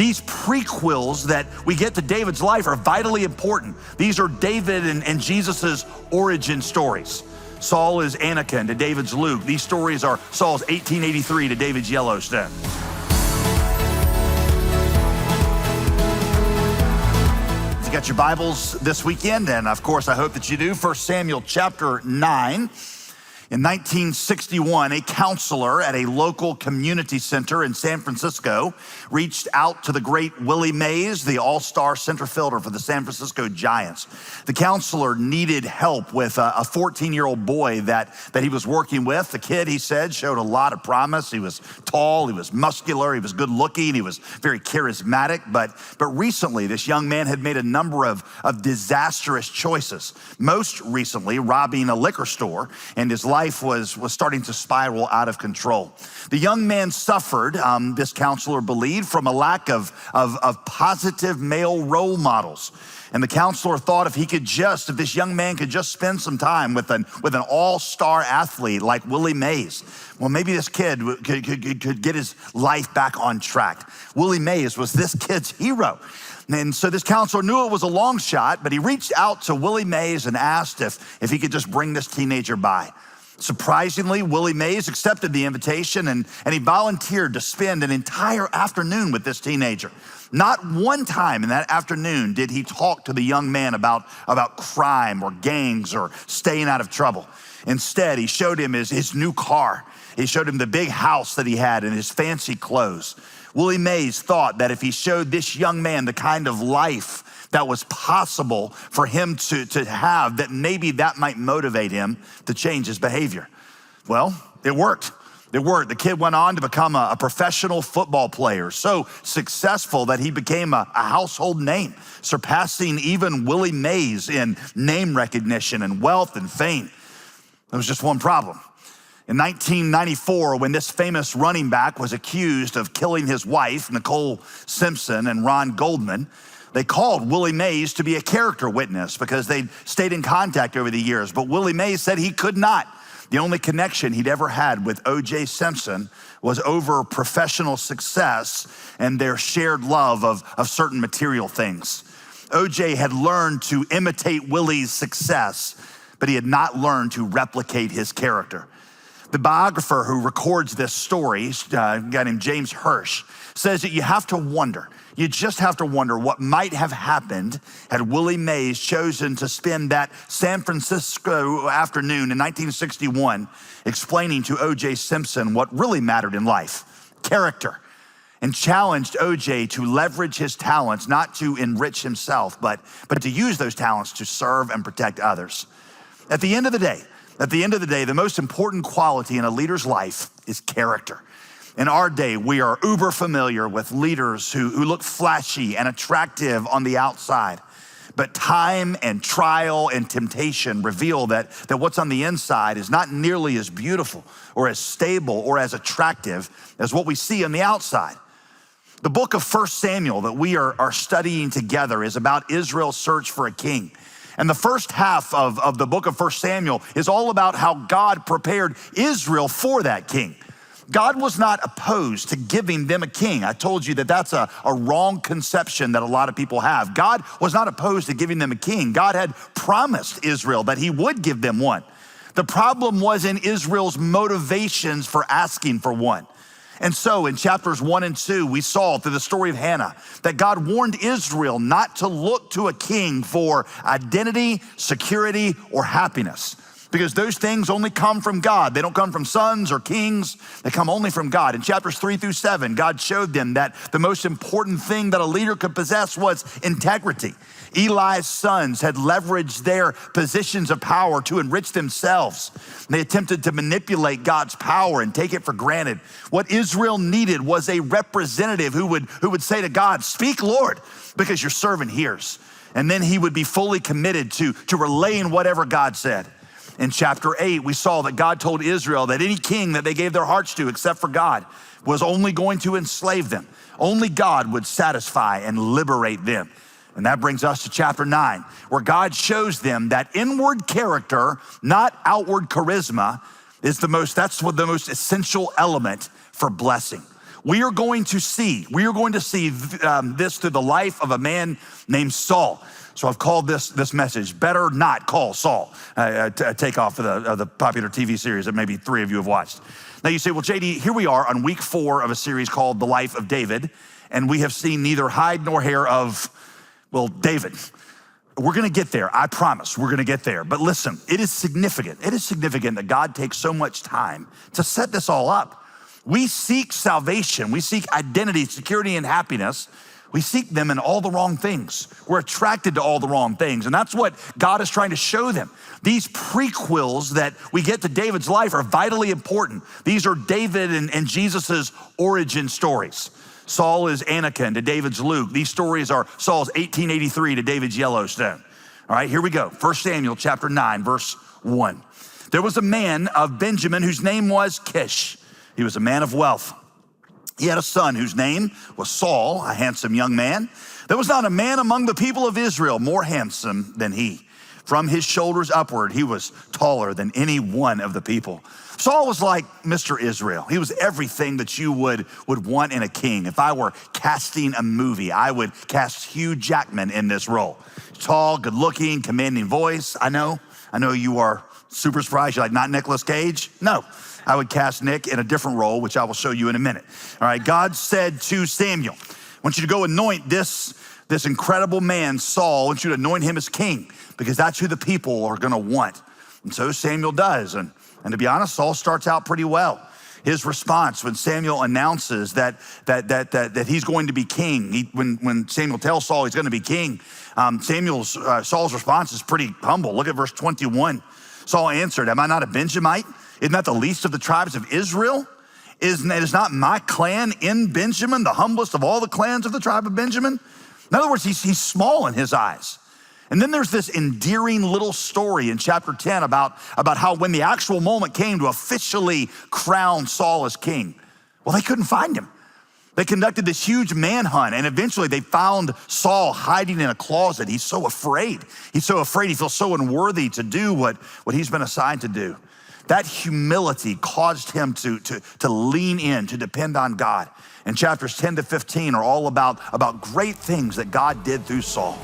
these prequels that we get to David's life are vitally important. These are David and Jesus's origin stories. Saul is Anakin to David's Luke. These stories are Saul's 1883 to David's Yellowstone. If you got your Bibles this weekend, and of course I hope that you do, 1 Samuel chapter 9. In 1961, a counselor at a local community center in San Francisco reached out to the great Willie Mays, the all-star center fielder for the San Francisco Giants. The counselor needed help with a 14-year-old boy that he was working with. The kid, he said, showed a lot of promise. He was tall, he was muscular, he was good looking, he was very charismatic. But recently, this young man had made a number of disastrous choices. Most recently, robbing a liquor store, and his life was starting to spiral out of control. The young man suffered, this counselor believed, from a lack of positive male role models. And the counselor thought if this young man could just spend some time with an all-star athlete like Willie Mays, well, maybe this kid could get his life back on track. Willie Mays was this kid's hero. And so this counselor knew it was a long shot, but he reached out to Willie Mays and asked if he could just bring this teenager by. Surprisingly, Willie Mays accepted the invitation and he volunteered to spend an entire afternoon with this teenager. Not one time in that afternoon did he talk to the young man about crime or gangs or staying out of trouble. Instead, he showed him his new car. He showed him the big house that he had and his fancy clothes. Willie Mays thought that if he showed this young man the kind of life that was possible for him to have, that maybe that might motivate him to change his behavior. Well, it worked. It worked. The kid went on to become a professional football player, so successful that he became a household name, surpassing even Willie Mays in name recognition and wealth and fame. There was just one problem. In 1994, when this famous running back was accused of killing his wife, Nicole Simpson and Ron Goldman, they called Willie Mays to be a character witness because they'd stayed in contact over the years. But Willie Mays said he could not. The only connection he'd ever had with O.J. Simpson was over professional success and their shared love of certain material things. O.J. had learned to imitate Willie's success, but he had not learned to replicate his character. The biographer who records this story, a guy named James Hirsch, says that you just have to wonder what might have happened had Willie Mays chosen to spend that San Francisco afternoon in 1961 explaining to O.J. Simpson what really mattered in life, character, and challenged O.J. to leverage his talents, not to enrich himself, but to use those talents to serve and protect others. At the end of the day, the most important quality in a leader's life is character. In our day, we are uber familiar with leaders who look flashy and attractive on the outside. But time and trial and temptation reveal that what's on the inside is not nearly as beautiful or as stable or as attractive as what we see on the outside. The book of 1 Samuel that we are studying together is about Israel's search for a king. And the first half of the book of 1 Samuel is all about how God prepared Israel for that king. God was not opposed to giving them a king. I told you that that's a wrong conception that a lot of people have. God was not opposed to giving them a king. God had promised Israel that he would give them one. The problem was in Israel's motivations for asking for one. And so in chapters 1 and 2, we saw through the story of Hannah that God warned Israel not to look to a king for identity, security, or happiness, because those things only come from God. They don't come from sons or kings. They come only from God. In chapters 3 through 7, God showed them that the most important thing that a leader could possess was integrity. Eli's sons had leveraged their positions of power to enrich themselves. They attempted to manipulate God's power and take it for granted. What Israel needed was a representative who would say to God, "Speak, Lord, because your servant hears." And then he would be fully committed to relaying whatever God said. In chapter 8, we saw that God told Israel that any king that they gave their hearts to except for God was only going to enslave them. Only God would satisfy and liberate them. And that brings us to chapter 9, where God shows them that inward character, not outward charisma, is the most essential element for blessing. We are going to see this through the life of a man named Saul. So I've called this message, Better Not Call Saul, a takeoff of the popular TV series that maybe 3 of you have watched. Now you say, well, JD, here we are on week 4 of a series called The Life of David, and we have seen neither hide nor hair of, well, David. We're gonna get there, I promise, we're gonna get there. But listen, it is significant. It is significant that God takes so much time to set this all up. We seek salvation, we seek identity, security, and happiness. We seek them in all the wrong things. We're attracted to all the wrong things, and that's what God is trying to show them. These prequels that we get to David's life are vitally important. These are David and Jesus's origin stories. Saul is Anakin to David's Luke. These stories are Saul's 1883 to David's Yellowstone. All right, here we go. 1 Samuel chapter 9, verse 1. There was a man of Benjamin whose name was Kish. He was a man of wealth. He had a son whose name was Saul, a handsome young man. There was not a man among the people of Israel more handsome than he. From his shoulders upward, he was taller than any one of the people. Saul was like Mr. Israel. He was everything that you would want in a king. If I were casting a movie, I would cast Hugh Jackman in this role. Tall, good looking, commanding voice. I know you are super surprised. You're like, not Nicolas Cage? No. I would cast Nick in a different role, which I will show you in a minute. All right, God said to Samuel, I want you to go anoint this incredible man, Saul. I want you to anoint him as king because that's who the people are gonna want. And so Samuel does. And to be honest, Saul starts out pretty well. His response when Samuel announces that he's going to be king, when Samuel tells Saul he's gonna be king, Saul's response is pretty humble. Look at verse 21. Saul answered, am I not a Benjamite? Isn't that the least of the tribes of Israel? Is not my clan in Benjamin the humblest of all the clans of the tribe of Benjamin? In other words, he's small in his eyes. And then there's this endearing little story in chapter 10 about how when the actual moment came to officially crown Saul as king, well, they couldn't find him. They conducted this huge manhunt, and eventually they found Saul hiding in a closet. He's so afraid. He feels so unworthy to do what he's been assigned to do. That humility caused him to lean in, to depend on God. And chapters 10 to 15 are all about great things that God did through Saul.